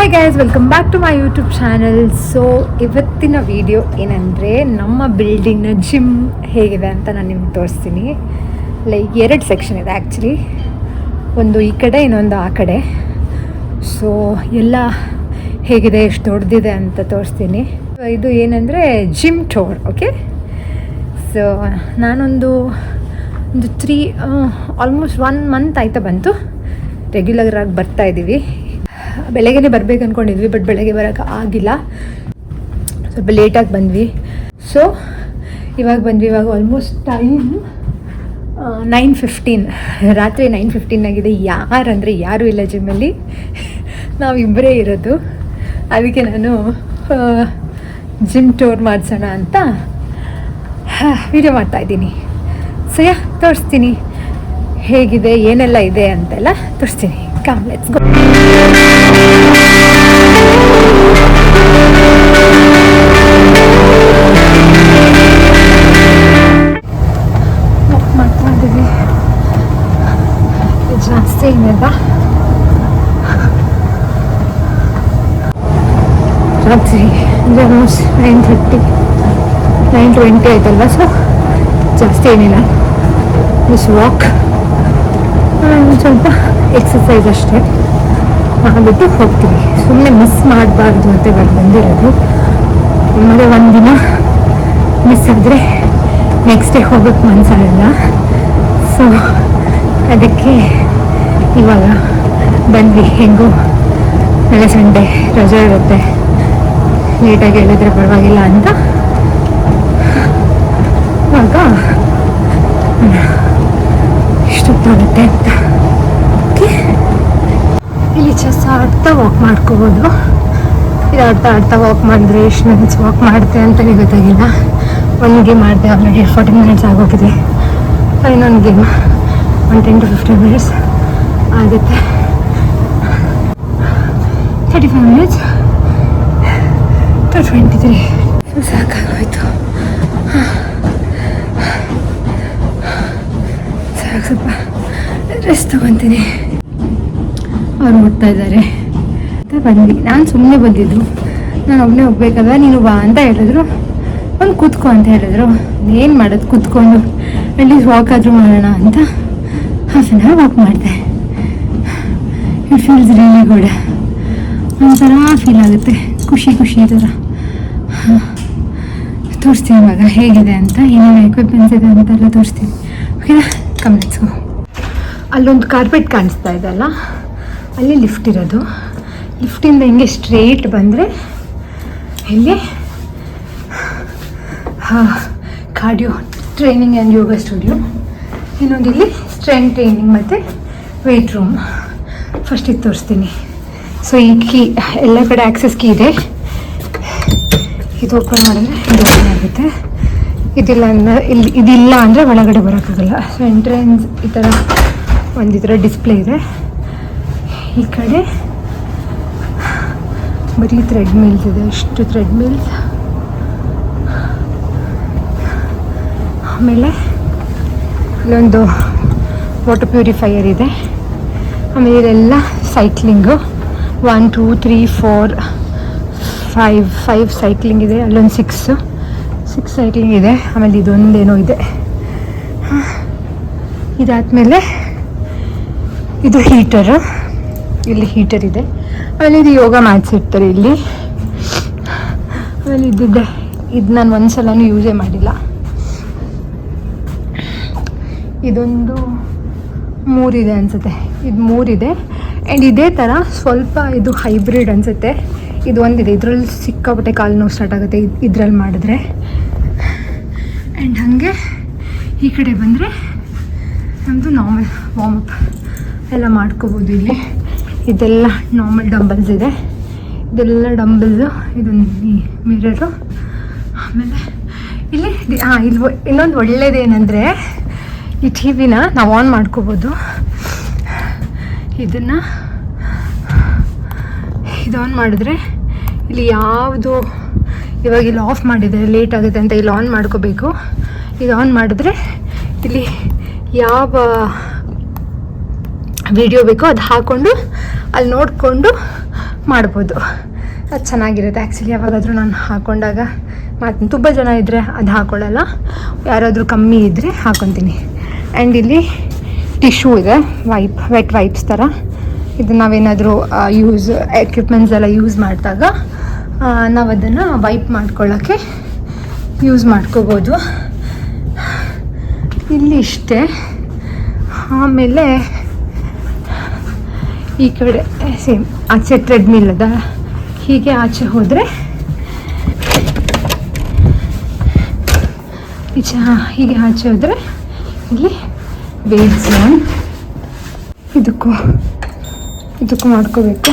Hi guys, welcome back to my YouTube channel. So ಇವತ್ತಿನ video ಏನಂದರೆ ನಮ್ಮ ಬಿಲ್ಡಿಂಗ್ನ gym ಹೇಗಿದೆ ಅಂತ ನಾನು ನಿಮ್ಗೆ ತೋರಿಸ್ತೀನಿ. ಲೈಕ್ 2 ಸೆಕ್ಷನ್ ಇದೆ ಆ್ಯಕ್ಚುಲಿ, ಒಂದು ಈ ಕಡೆ ಇನ್ನೊಂದು ಆ ಕಡೆ. ಸೊ ಎಲ್ಲ ಹೇಗಿದೆ, ಎಷ್ಟು ದೊಡ್ಡದಿದೆ ಅಂತ ತೋರಿಸ್ತೀನಿ. ಇದು ಏನಂದರೆ ಜಿಮ್ ಟೂರ್. ಓಕೆ, ಸೊ ನಾನೊಂದು 3 ಆಲ್ಮೋಸ್ಟ್ 1 ಮಂತ್ ಆಯ್ತಾ ಬಂತು. ರೆಗ್ಯುಲರಾಗಿ ಬರ್ತಾಯಿದ್ದೀವಿ. ಬೆಳಗ್ಗೆ ಬರ್ಬೇಕು ಅಂದ್ಕೊಂಡಿದ್ವಿ, ಬಟ್ ಬೆಳಗ್ಗೆ ಬರೋಕ್ಕೆ ಆಗಿಲ್ಲ, ಸ್ವಲ್ಪ ಲೇಟಾಗಿ ಬಂದ್ವಿ. ಸೊ ಇವಾಗ ಬಂದ್ವಿ. ಇವಾಗ ಆಲ್ಮೋಸ್ಟ್ ಟೈಮ್ 9:15, ರಾತ್ರಿ 9:15 ಆಗಿದೆ. ಯಾರಂದರೆ ಯಾರೂ ಇಲ್ಲ ಜಿಮ್ಮಲ್ಲಿ, ನಾವಿಬ್ಬರೇ ಇರೋದು. ಅದಕ್ಕೆ ನಾನು ಜಿಮ್ ಟೂರ್ ಮಾಡಿಸೋಣ ಅಂತ ವಿಡಿಯೋ ಮಾಡ್ತಾಯಿದ್ದೀನಿ. ಸೊ ತೋರಿಸ್ತೀನಿ ಹೇಗಿದೆ, ಏನೆಲ್ಲ ಇದೆ ಅಂತೆಲ್ಲ ತೋರಿಸ್ತೀನಿ. Come let's go. ಮಾಡ್ಕೊಂಡಿದ್ದೀವಿ, ಜಾಸ್ತಿ ಏನಿಲ್ಲ. ರಾತ್ರಿ ಅಂದರೆ ಆಲ್ಮೋಸ್ಟ್ 9:30 9:20 ಆಯ್ತಲ್ವ. ಸೊ ಜಾಸ್ತಿ ಏನಿಲ್ಲ, ಜಸ್ಟ್ ವಾಕ್, ಸ್ವಲ್ಪ ಎಕ್ಸಸೈಸ್ ಅಷ್ಟೇ ಮಾಡಿಬಿಟ್ಟು ಹೋಗ್ತೀವಿ. ಸುಮ್ಮನೆ ಮಿಸ್ ಮಾಡಬಾರ್ದು ಅಂತ ಇವಾಗ ಬಂದಿರೋದು. ಆಮೇಲೆ ಒಂದಿನ ಮಿಸ್ ಆದರೆ ನೆಕ್ಸ್ಟ್ ಡೇ ಹೋಗೋಕ್ಕೆ ಮನಸ್ಸಾಗಲ್ಲ. ಸೊ ಅದಕ್ಕೆ ಇವಾಗ ಬಂದ್ವಿ. ಹೆಂಗೂ ನಾಳೆ ಸಂಡೇ ರಜೆ ಇರುತ್ತೆ, ಲೇಟಾಗಿ ಹೇಳಿದ್ರೆ ಪರವಾಗಿಲ್ಲ ಅಂತ ಇವಾಗ ಇಷ್ಟೊತ್ತಾಗುತ್ತೆ ಅಂತ. ಇಲ್ಲಿ ಚೆಸ್ ಆಡ್ತಾ ವಾಕ್ ಮಾಡ್ಕೋಬೋದು. ಇದು ಆಡ್ತಾ ವಾಕ್ ಮಾಡಿದ್ರೆ ಎಷ್ಟು ಮಿನಿಟ್ಸ್ ವಾಕ್ ಮಾಡುತ್ತೆ ಅಂತಲೇ ಗೊತ್ತಾಗಿಲ್ಲ. ಒಂದು ಗೇಮ್ ಮಾಡಿದೆ ಆಲ್ರೆಡಿ 40 ಮಿನಿಟ್ಸ್ ಆಗೋಗಿದೆ. ಇನ್ನೊಂದು ಗೇಮ್ 10 to 15 ಮಿನಿಟ್ಸ್ ಆಗುತ್ತೆ. 35 ಮಿನಿಟ್ಸ್ to 23. ಸಾಕಾಗೋಯ್ತು. ಸಾಕು, ಸ್ವಲ್ಪ ರೆಸ್ಟ್ ತೊಗೊತೀನಿ. ಅವ್ರು ಓಡ್ತಾ ಇದ್ದಾರೆ ಅಂತ ಬಂದ್ವಿ. ನಾನು ಸುಮ್ಮನೆ ಬಂದಿದ್ದು, ನಾನು ಒಬ್ಬನೇ ಹೋಗ್ಬೇಕಲ್ವ, ನೀನು ಬಾ ಅಂತ ಹೇಳಿದ್ರು. ಒಂದು ಕೂತ್ಕೊ ಅಂತ ಹೇಳಿದ್ರು. ಏನು ಮಾಡೋದು, ಕೂತ್ಕೊಂಡು ಅಟ್ಲೀಸ್ಟ್ ವಾಕ್ ಆದರೂ ಮಾಡೋಣ ಅಂತ ಹಾಫ್ ಆನ್ ಅವರ್ ವಾಕ್ ಮಾಡಿದೆ. It feels really good. ಒಂಥರ ಫೀಲ್ ಆಗುತ್ತೆ, ಖುಷಿ ಥರ. ತೋರಿಸ್ತೀನಿ ಇವಾಗ ಹೇಗಿದೆ ಅಂತ, ಏನೇನು ಎಕ್ವಿಪ್ಮೆಂಟ್ಸ್ ಇದೆ ಅಂತೆಲ್ಲ ತೋರಿಸ್ತೀನಿ. ಓಕೆನಾ, ಕಮ್ ಲೆಟ್ಸ್ ಗೋ. ಅಲ್ಲೊಂದು ಕಾರ್ಪೆಟ್ ಕಾಣಿಸ್ತಾ ಇದೆ ಅಲ್ಲ, ಅಲ್ಲಿ ಲಿಫ್ಟ್ ಇರೋದು. ಲಿಫ್ಟಿಂದ ಹಿಂಗೆ ಸ್ಟ್ರೇಟ್ ಬಂದರೆ ಇಲ್ಲಿ cardio training and yoga studio. ಇನ್ನೊಂದು ಇಲ್ಲಿ ಸ್ಟ್ರೆಂತ್ ಟ್ರೈನಿಂಗ್ ಮತ್ತು ವೆಯ್ಟ್ ರೂಮ್. ಫಸ್ಟ್ ಇದು ತೋರಿಸ್ತೀನಿ. ಸೊ ಈ ಕೀ, ಎಲ್ಲ ಕಡೆ ಆಕ್ಸೆಸ್ ಕೀ ಇದೆ. ಇದು ಓಪನ್ ಮಾಡಿದ್ರೆ ಇದು ಓಪನ್ ಆಗುತ್ತೆ. ಇದಿಲ್ಲ ಅಂದರೆ ಒಳಗಡೆ ಬರೋಕ್ಕಾಗಲ್ಲ. ಸೊ ಎಂಟ್ರೆನ್ಸ್ ಈ ಥರ ಡಿಸ್ಪ್ಲೇ ಇದೆ. ಈ ಕಡೆ ಬರೀ ಥ್ರೆಡ್ ಮಿಲ್ಸ್ ಇದೆ, ಇಷ್ಟು ಥ್ರೆಡ್ ಮಿಲ್ಸ್. ಆಮೇಲೆ ಇಲ್ಲೊಂದು ವಾಟರ್ ಪ್ಯೂರಿಫೈಯರ್ ಇದೆ. ಆಮೇಲೆ ಇದೆಲ್ಲ ಸೈಕ್ಲಿಂಗು. 1 2 3 4 5 ಸೈಕ್ಲಿಂಗ್ ಇದೆ. ಅಲ್ಲೊಂದು 6 ಸೈಕ್ಲಿಂಗ್ ಇದೆ. ಆಮೇಲೆ ಇದೊಂದೇನೋ ಇದೆ. ಇದಾದಮೇಲೆ ಇದು ಹೀಟರು, ಇಲ್ಲಿ ಹೀಟರ್ ಇದೆ. ಆಮೇಲೆ ಇದು ಯೋಗ ಮ್ಯಾಟ್ಸ್ ಇರ್ತಾರೆ ಇಲ್ಲಿ. ಆಮೇಲೆ ಇದ್ದಿದ್ದೆ, ಇದು ನಾನು ಒಂದು ಸಲನೂ ಯೂಸೇ ಮಾಡಿಲ್ಲ. ಇದೊಂದು 3 ಇದೆ ಅನಿಸುತ್ತೆ. ಇದು 3 ಇದೆ. ಆ್ಯಂಡ್ ಇದೇ ಥರ ಸ್ವಲ್ಪ ಇದು ಹೈಬ್ರಿಡ್ ಅನಿಸುತ್ತೆ. ಇದು ಒಂದಿದೆ, ಇದರಲ್ಲಿ ಸಿಕ್ಕಾಪಟ್ಟೆ ಕಾಲು ನೋವು ಸ್ಟಾರ್ಟ್ ಆಗುತ್ತೆ ಇದರಲ್ಲಿ ಮಾಡಿದ್ರೆ. ಆ್ಯಂಡ್ ಹಾಗೆ ಈ ಕಡೆ ಬಂದರೆ ನಮ್ಮದು ನಾರ್ಮಲ್ ವಾರ್ಮಪ್ ಎಲ್ಲ ಮಾಡ್ಕೋಬೋದು. ಇಲ್ಲಿ ಇದೆಲ್ಲ ನಾರ್ಮಲ್ ಡಂಬಲ್ಸ್ ಇದೆ. ಇದೆಲ್ಲ ಡಂಬಲ್ಸು. ಇದೊಂದು ಮಿರರು. ಆಮೇಲೆ ಇಲ್ಲಿ ಇನ್ನೊಂದು ಒಳ್ಳೆಯದೇನೆಂದರೆ, ಈ ಟಿ ವಿನ ನಾವು ಆನ್ ಮಾಡ್ಕೋಬೋದು. ಇದು ಆನ್ ಮಾಡಿದ್ರೆ ಇಲ್ಲಿ ಯಾವುದು, ಇವಾಗ ಇಲ್ಲಿ ಆಫ್ ಮಾಡಿದರೆ ಲೇಟ್ ಆಗುತ್ತೆ ಅಂತ ಇಲ್ಲಿ ಆನ್ ಮಾಡ್ಕೋಬೇಕು. ಇದು ಆನ್ ಮಾಡಿದ್ರೆ ಇಲ್ಲಿ ಯಾವ ವಿಡಿಯೋ ಬೇಕೋ ಅದು ಹಾಕ್ಕೊಂಡು ಅಲ್ಲಿ ನೋಡಿಕೊಂಡು ಮಾಡ್ಬೋದು. ಅದು ಚೆನ್ನಾಗಿರುತ್ತೆ ಆ್ಯಕ್ಚುಲಿ. ಯಾವಾಗಾದರೂ ನಾನು ಹಾಕ್ಕೊಂಡಾಗ ಮಾಡ್ತೀನಿ. ತುಂಬ ಜನ ಇದ್ದರೆ ಅದು ಹಾಕ್ಕೊಳ್ಳಲ್ಲ, ಯಾರಾದರೂ ಕಮ್ಮಿ ಇದ್ದರೆ ಹಾಕ್ಕೊತೀನಿ. ಆ್ಯಂಡ್ ಇಲ್ಲಿ ಟಿಶ್ಯೂ ಇದೆ, ವೆಟ್ ವೈಪ್ಸ್ ಥರ. ಇದು ನಾವೇನಾದರೂ ಎಕ್ವಿಪ್ಮೆಂಟ್ಸ್ ಎಲ್ಲ ಯೂಸ್ ಮಾಡಿದಾಗ ನಾವು ಅದನ್ನು ವೈಪ್ ಮಾಡ್ಕೊಳ್ಳೋಕ್ಕೆ ಯೂಸ್ ಮಾಡ್ಕೋಬೋದು. ಇಲ್ಲಿ ಇಷ್ಟೇ. ಆಮೇಲೆ ಈ ಕಡೆ ಸೇಮ್ ಆಚೆ ಟ್ರೆಡ್ಮಿಲ್ ಅದ. ಹೀಗೆ ಆಚೆ ಹೋದರೆ ಹೀಗೆ ಆಚೆ ಹೋದರೆ ಇಲ್ಲಿ ವೇಟ್ ಝೋನ್. ಇದಕ್ಕೂ ಮಾಡ್ಕೋಬೇಕು.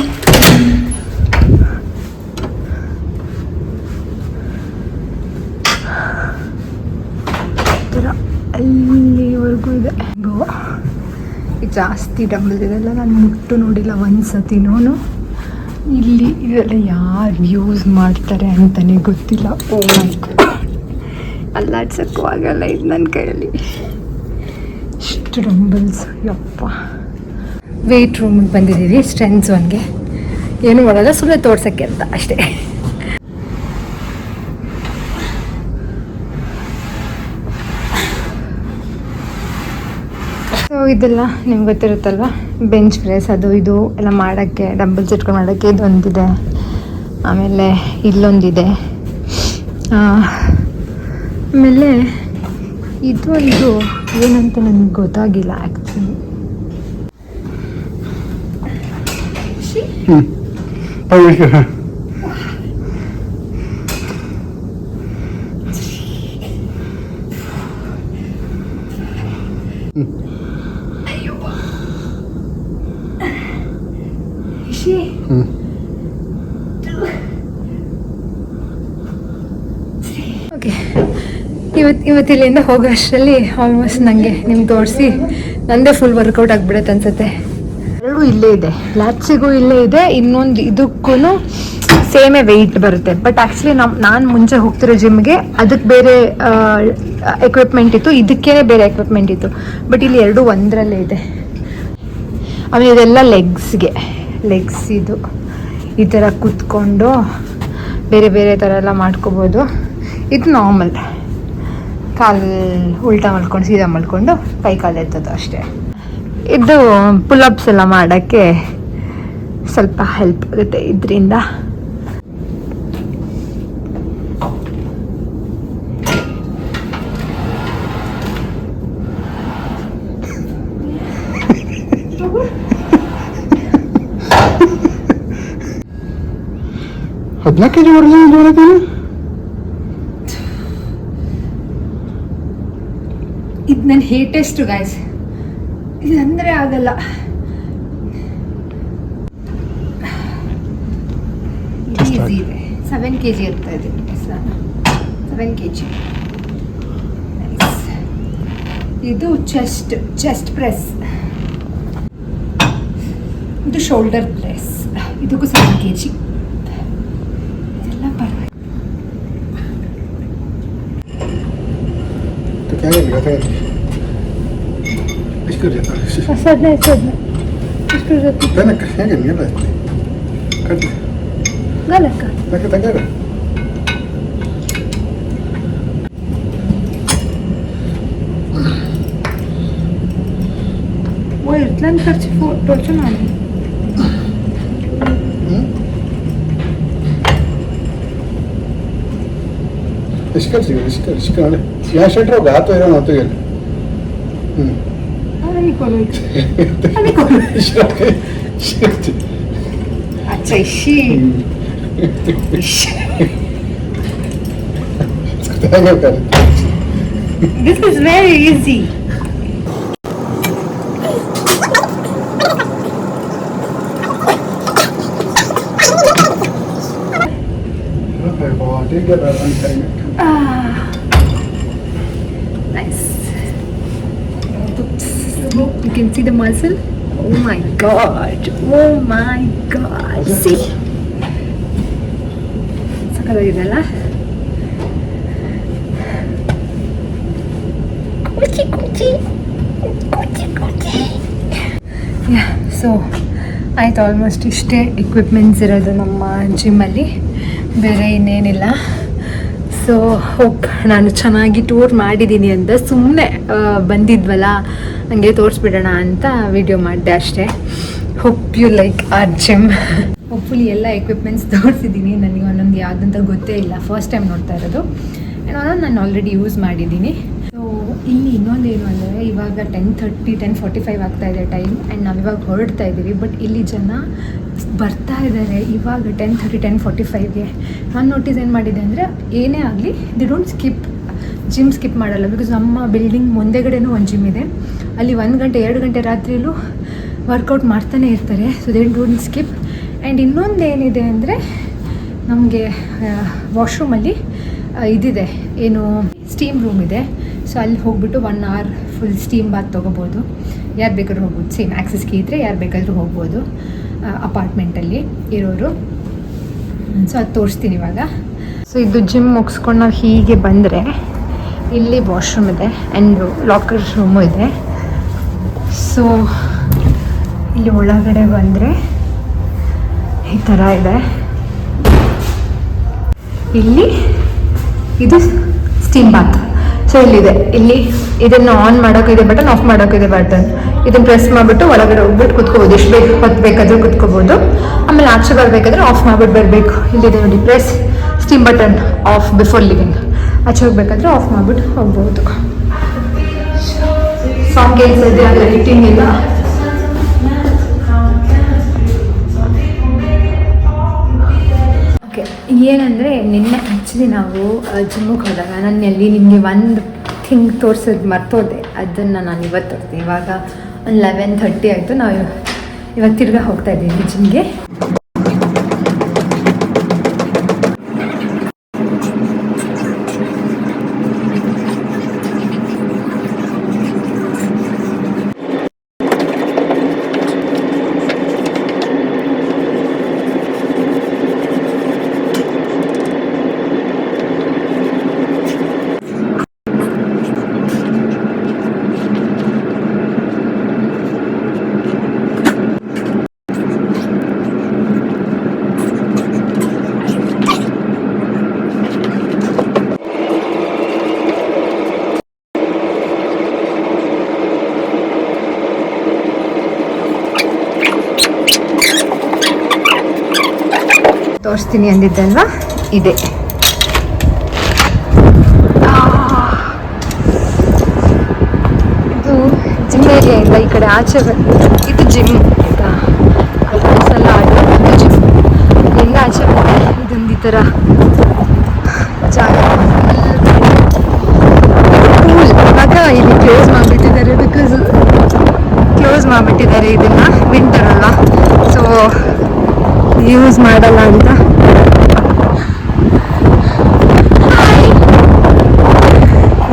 ಅಲ್ಲಿವರೆಗೂ ಇದೆ. ಜಾಸ್ತಿ ಡಂಬಲ್ಸ್ ಇದೆಲ್ಲ ನಾನು ಮುಟ್ಟು ನೋಡಿಲ್ಲ ಒಂದ್ಸತಿನೂ. ಇಲ್ಲಿ ಇದೆಲ್ಲ ಯಾರು ಯೂಸ್ ಮಾಡ್ತಾರೆ ಅಂತಲೇ ಗೊತ್ತಿಲ್ಲ. ಓ ಮೈ ಗಾಡ್, ಅಲ್ಲಾಡ್ಸೋಕ್ಕೂ ಆಗಲ್ಲ ಇದು ನನ್ನ ಕೈಯಲ್ಲಿ, ಇಷ್ಟು ಡಂಬಲ್ಸ್. ಯಪ್ಪ. ವೆಯ್ಟ್ ರೂಮಿಗೆ ಬಂದಿದ್ದೀವಿ, ಸ್ಟ್ರೆಂತ್ ಝೋನ್ಗೆ. ಏನೂ ಮಾಡಲ್ಲ, ಸುಮ್ಮನೆ ತೋರ್ಸೋಕ್ಕೆ ಅಂತ ಅಷ್ಟೇ. ಸೊ ಇದೆಲ್ಲ ನಿಮ್ಗೆ ಗೊತ್ತಿರುತ್ತಲ್ವ, ಬೆಂಚ್ ಪ್ರೆಸ್ ಅದು ಇದು ಎಲ್ಲ ಮಾಡೋಕ್ಕೆ, ಡಂಬಲ್ಸ್ ಇಟ್ಕೊಂಡು ಮಾಡೋಕ್ಕೆ ಇದೊಂದಿದೆ. ಆಮೇಲೆ ಇಲ್ಲೊಂದಿದೆ. ಆಮೇಲೆ ಇದು ಏನಂತ ನನಗೆ ಗೊತ್ತಾಗಿಲ್ಲ ಆ್ಯಕ್ಚುಲಿ. ಓಕೆ, ಇವತ್ತಿಲ್ಲಿಂದ ಹೋಗೋ ಅಷ್ಟರಲ್ಲಿ ಆಲ್ಮೋಸ್ಟ್ ನನಗೆ ನಿಮ್ಗೆ ತೋರಿಸಿ ನಂದೇ ಫುಲ್ ವರ್ಕೌಟ್ ಆಗಿಬಿಡುತ್ತೆ ಅನ್ಸುತ್ತೆ. ಎರಡೂ ಇಲ್ಲೇ ಇದೆ, ಲ್ಯಾಟ್ಸಿಗೂ ಇಲ್ಲೇ ಇದೆ, ಇನ್ನೊಂದು ಇದಕ್ಕೂ ಸೇಮೇ ವೆಯ್ಟ್ ಬರುತ್ತೆ. ಬಟ್ ಆ್ಯಕ್ಚುಲಿ ನಾನು ಮುಂಚೆ ಹೋಗ್ತಿರೋ ಜಿಮ್ಗೆ ಅದಕ್ಕೆ ಬೇರೆ ಎಕ್ವಿಪ್ಮೆಂಟ್ ಇತ್ತು, ಇದಕ್ಕೇ ಬೇರೆ ಎಕ್ವಿಪ್ಮೆಂಟ್ ಇತ್ತು. ಬಟ್ ಇಲ್ಲಿ ಎರಡೂ ಒಂದರಲ್ಲೇ ಇದೆ. ಆಮೇಲೆ ಇದೆಲ್ಲ ಲೆಗ್ಸ್ ಇದು ಈ ಥರ ಕೂತ್ಕೊಂಡು ಬೇರೆ ಬೇರೆ ಥರ ಎಲ್ಲ ಮಾಡ್ಕೋಬೋದು. ಇದು ನಾರ್ಮಲ್ ಕಾಲು ಉಲ್ಟಾ ಮಾಡ್ಕೊಂಡು ಸೀದಾ ಮಾಡ್ಕೊಂಡು ಕೈ ಕಾಲು ಎತ್ತೋದು ಅಷ್ಟೇ. ಇದು ಪುಲ್ಅಪ್ಸ್ ಎಲ್ಲ ಮಾಡೋಕ್ಕೆ ಸ್ವಲ್ಪ ಹೆಲ್ಪ್ ಆಗುತ್ತೆ ಇದರಿಂದ. ಕೆಜಿ ಇದು ನನ್ನ ಹೇಟೆಸ್ಟ್ ಗೈಸ್. ಇದಂದರೆ ಆಗಲ್ಲ. ಈಸಿ ಇದೆ. 7 kg ಇರ್ತಾ ಇದೆ. 7 kg. ಇದು ಚೆಸ್ಟ್ ಪ್ರೆಸ್. ಇದು ಶೋಲ್ಡರ್ ಪ್ರೆಸ್. ಇದಕ್ಕೂ 7 kg. ಇದೆಲ್ಲ ಪರವಾಗಿಲ್ಲ. वो इतना खर्च फोटो ना इसका यहाँ शर्ट होगा तो इधर ना तो ये अच्छा Ishi this is very easy. Nice. You can see the muscle. Oh my god. Oh my god. See. ಸಕಲಾಗಿದೆಲ್ಲ. Kuchi. Yeah. So ಆಯ್ತು, ಆಲ್ಮೋಸ್ಟ್ ಇಷ್ಟೇ ಎಕ್ವಿಪ್ಮೆಂಟ್ಸ್ ಇರೋದು ನಮ್ಮ ಜಿಮ್ಮಲ್ಲಿ, ಬೇರೆ ಇನ್ನೇನಿಲ್ಲ. ಸೊ ಹೋಪ್ ನಾನು ಚೆನ್ನಾಗಿ ಟೂರ್ ಮಾಡಿದ್ದೀನಿ ಅಂತ ಸುಮ್ಮನೆ ಬಂದಿದ್ವಲ್ಲ ಹಂಗೆ ತೋರಿಸ್ಬಿಡೋಣ ಅಂತ ವಿಡಿಯೋ ಮಾಡಿದೆ ಅಷ್ಟೇ. Hope you like our gym. Hopefully ಎಲ್ಲ ಎಕ್ವಿಪ್ಮೆಂಟ್ಸ್ ತೋರಿಸಿದ್ದೀನಿ. ನನಗೆ ಒಂದೊಂದು ಯಾವುದಂತ ಗೊತ್ತೇ ಇಲ್ಲ, ಫಸ್ಟ್ ಟೈಮ್ ನೋಡ್ತಾ ಇರೋದು. ಆ್ಯಂಡ್ ಒಂದೊಂದು ನಾನು ಆಲ್ರೆಡಿ ಯೂಸ್ ಮಾಡಿದ್ದೀನಿ. ಸೊ ಇಲ್ಲಿ ಇನ್ನೊಂದೇನು ಅಂದರೆ ಇವಾಗ 10:45 ಆಗ್ತಾಯಿದೆ ಟೈಮ್, ಆ್ಯಂಡ್ ನಾವಿವಾಗ ಹೊರಡ್ತಾ ಇದ್ದೀವಿ. ಬಟ್ ಇಲ್ಲಿ ಜನ ಬರ್ತಾ ಇದ್ದಾರೆ ಇವಾಗ 10:45ಗೆ. ನಾನು ನೋಟಿಸ್ ಏನು ಮಾಡಿದೆ ಅಂದರೆ, ಏನೇ ಆಗಲಿ the don't skip gym skip ಮಾಡಲ್ಲ. ಬಿಕಾಸ್ ನಮ್ಮ ಬಿಲ್ಡಿಂಗ್ ಮುಂದೆಗಡೆನೂ ಒಂದು ಜಿಮ್ ಇದೆ, ಅಲ್ಲಿ 1 ಗಂಟೆ 2 ಗಂಟೆ ರಾತ್ರಿಯಲ್ಲೂ ವರ್ಕೌಟ್ ಮಾಡ್ತಾನೆ ಇರ್ತಾರೆ. So they don't skip. And ಇನ್ನೊಂದು ಏನಿದೆ ಅಂದರೆ, ನಮಗೆ ವಾಶ್ರೂಮಲ್ಲಿ ಇದಿದೆ, ಏನು ಸ್ಟೀಮ್ ರೂಮ್ ಇದೆ. ಸೊ ಅಲ್ಲಿ ಹೋಗ್ಬಿಟ್ಟು 1 hour ಫುಲ್ ಸ್ಟೀಮ್ ಬಾತ್ ತೊಗೋಬೋದು. ಯಾರು ಬೇಕಾದ್ರೂ ಹೋಗ್ಬೋದು, ಸೇಮ್ ಆ್ಯಕ್ಸಸ್ ಕೀ ಇದ್ದರೆ ಯಾರು ಬೇಕಾದರೂ ಹೋಗ್ಬೋದು ಅಪಾರ್ಟ್ಮೆಂಟಲ್ಲಿ ಇರೋರು. ಸೊ ಅದು ತೋರಿಸ್ತೀನಿ ಇವಾಗ. ಸೊ ಇದು ಜಿಮ್ ಮುಗಿಸ್ಕೊಂಡು ನಾವು ಹೀಗೆ ಬಂದರೆ ಇಲ್ಲಿ ವಾಶ್ರೂಮ್ ಇದೆ ಆ್ಯಂಡ್ ಲಾಕರ್ ರೂಮು ಇದೆ. ಸೊ ಇಲ್ಲಿ ಒಳಗಡೆ ಬಂದರೆ ಈ ಥರ ಇದೆ. ಇಲ್ಲಿ ಇದು ಸ್ಟೀಮ್ ಬಾತ್. ಸೊ ಇಲ್ಲಿದೆ, ಇಲ್ಲಿ ಇದನ್ನು ಆನ್ ಮಾಡೋಕ್ಕಿದೆ ಬಟನ್, ಆಫ್ ಮಾಡೋಕ್ಕಿದೆ ಬಟನ್. ಇದನ್ನು ಪ್ರೆಸ್ ಮಾಡಿಬಿಟ್ಟು ಒಳಗಡೆ ಹೋಗ್ಬಿಟ್ಟು ಕುತ್ಕೋಬೋದು, ಎಷ್ಟು ಬೇಕು ಹೊತ್ತು ಬೇಕಾದರೂ ಕುತ್ಕೋಬೋದು. ಆಮೇಲೆ ಆಚೆ ಬರಬೇಕಾದ್ರೆ ಆಫ್ ಮಾಡಿಬಿಟ್ಟು ಬರಬೇಕು. ಇಲ್ಲಿದೆ ನೋಡಿ, press steam button of before living. ಆಚೆ ಹೋಗ್ಬೇಕಾದ್ರೆ ಆಫ್ ಮಾಡಿಬಿಟ್ಟು ಹೋಗ್ಬೋದು. ಸಾಂಗ್ ಕೇಳಿಸಿದೆ, ಅದು ಲೈಟಿಂಗ್ ಇಲ್ಲ. ಓಕೆ, ಏನಂದರೆ ನಿನ್ನೆ ಆ್ಯಕ್ಚುಲಿ ನಾವು ಜಿಮ್ಮಿಗೆ ಹೋದಾಗ ನಾನು ಅಲ್ಲಿ ನಿಮಗೆ ಒಂದು ಥಿಂಗ್ ತೋರಿಸೋದು ಮರ್ತೋದೆ. ಅದನ್ನು ನಾನು ಇವತ್ತು ತೋರಿಸ್ತೀನಿ. ಇವಾಗ ಒಂದು 11:30 ಆಯಿತು. ನಾವು ಇವಾಗ ತಿರ್ಗಾ ಹೋಗ್ತಾ ಇದ್ದೀವಿ ಜಿಮ್ಗೆ. ತೋರಿಸ್ತೀನಿ ಅಂದಿದ್ದಲ್ವಾ, ಇದೆ. ಇದು ಜಿಮ್ ಏರಿಯಾಯಿಂದ ಈ ಕಡೆ ಆಚೆ ಇದು ಜಿಮ್ ಆಯಿತಾ, ಅಲ್ಲ ಅದು ಜಿಮ್. ಇಲ್ಲಿಂದ ಆಚೆ ಬಂದರೆ ಇದೊಂದು ಈ ಥರ ಜಾಗ. ಇವಾಗ ಇಲ್ಲಿ ಕ್ಲೋಸ್ ಮಾಡಿಬಿಟ್ಟಿದ್ದಾರೆ, ಬಿಕಾಸ್ ಕ್ಲೋಸ್ ಮಾಡಿಬಿಟ್ಟಿದ್ದಾರೆ ಇದನ್ನು, ವಿಂಟರ್ ಅಲ್ವಾ. ಸೊ ಯೂಸ್ ಮಾಡಲ್ಲ ಅಂತ.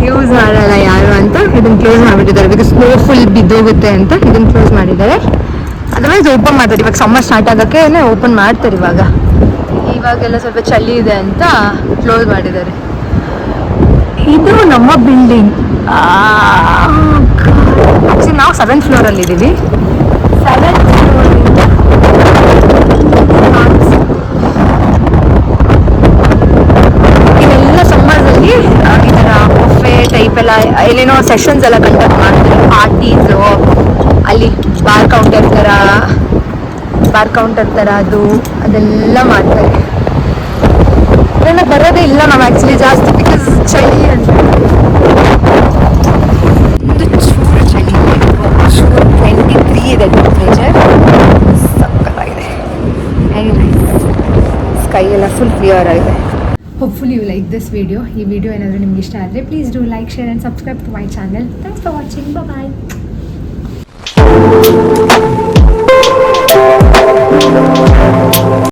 ಯೂಸ್ ಮಾಡಲ್ಲ ಯಾರು ಅಂತ ಇದನ್ನು ಕ್ಲೋಸ್ ಮಾಡಿಬಿಟ್ಟಿದ್ದಾರೆ. ಬಿಕಾಸ್ ಸ್ನೋ ಫುಲ್ ಬಿದ್ದೋಗುತ್ತೆ ಅಂತ ಇದನ್ನು ಕ್ಲೋಸ್ ಮಾಡಿದ್ದಾರೆ. ಅದರ್ವೈಸ್ ಓಪನ್ ಮಾಡ್ತಾರೆ. ಇವಾಗ ಸಮ್ಮರ್ ಸ್ಟಾರ್ಟ್ ಆಗೋಕ್ಕೆ ಓಪನ್ ಮಾಡ್ತಾರೆ. ಇವಾಗೆಲ್ಲ ಸ್ವಲ್ಪ ಚಳಿ ಇದೆ ಅಂತ ಕ್ಲೋಸ್ ಮಾಡಿದ್ದಾರೆ. ಇದು ನಮ್ಮ ಬಿಲ್ಡಿಂಗ್. ಆ್ಯಕ್ಚುಲಿ ನಾವು 7th ಫ್ಲೋರಲ್ಲಿದ್ದೀವಿ. 7th ಫ್ಲೋರಿಂದ ಇದೆಲ್ಲ ಸಮ್ಮರ್ಸಲ್ಲಿ ಈ ಥರ ಬಫೆ ಟೈಪ್ ಎಲ್ಲ ಏನೇನೋ ಸೆಷನ್ಸ್ ಎಲ್ಲ ಕಂಡಕ್ಟ್ ಮಾಡ್ತಾರೆ. ಪಾರ್ಟೀಸು, ಅಲ್ಲಿ ಬಾರ್ ಕೌಂಟರ್ ಥರ ಅದೆಲ್ಲ ಮಾಡ್ತಾರೆ. ನನಗೆ ಬರೋದೇ ಇಲ್ಲ ನಾವು ಆ್ಯಕ್ಚುಲಿ ಜಾಸ್ತಿ, ಬಿಕಾಸ್ ಚಳಿ ಅಂತ. ಒಂದು ಚೂರು ಚಳಿ, ಚೂರು 23 ಇದೆ ಟೆಂಪ್ರೇಚರ್. ಸಕ್ಕತ್ತಾಗಿದೆ. ಆ್ಯಂಡ್ ಸ್ಕೈ ಎಲ್ಲ ಫುಲ್ ಕ್ಲಿಯರ್ ಆಗಿದೆ. Hopefully you like this video. ಈ ವಿಡಿಯೋ ಏನಾದರೂ ನಿಮ್ಗೆ ಇಷ್ಟ ಆದರೆ please do like, share and subscribe to my channel. Thanks for watching. Bye.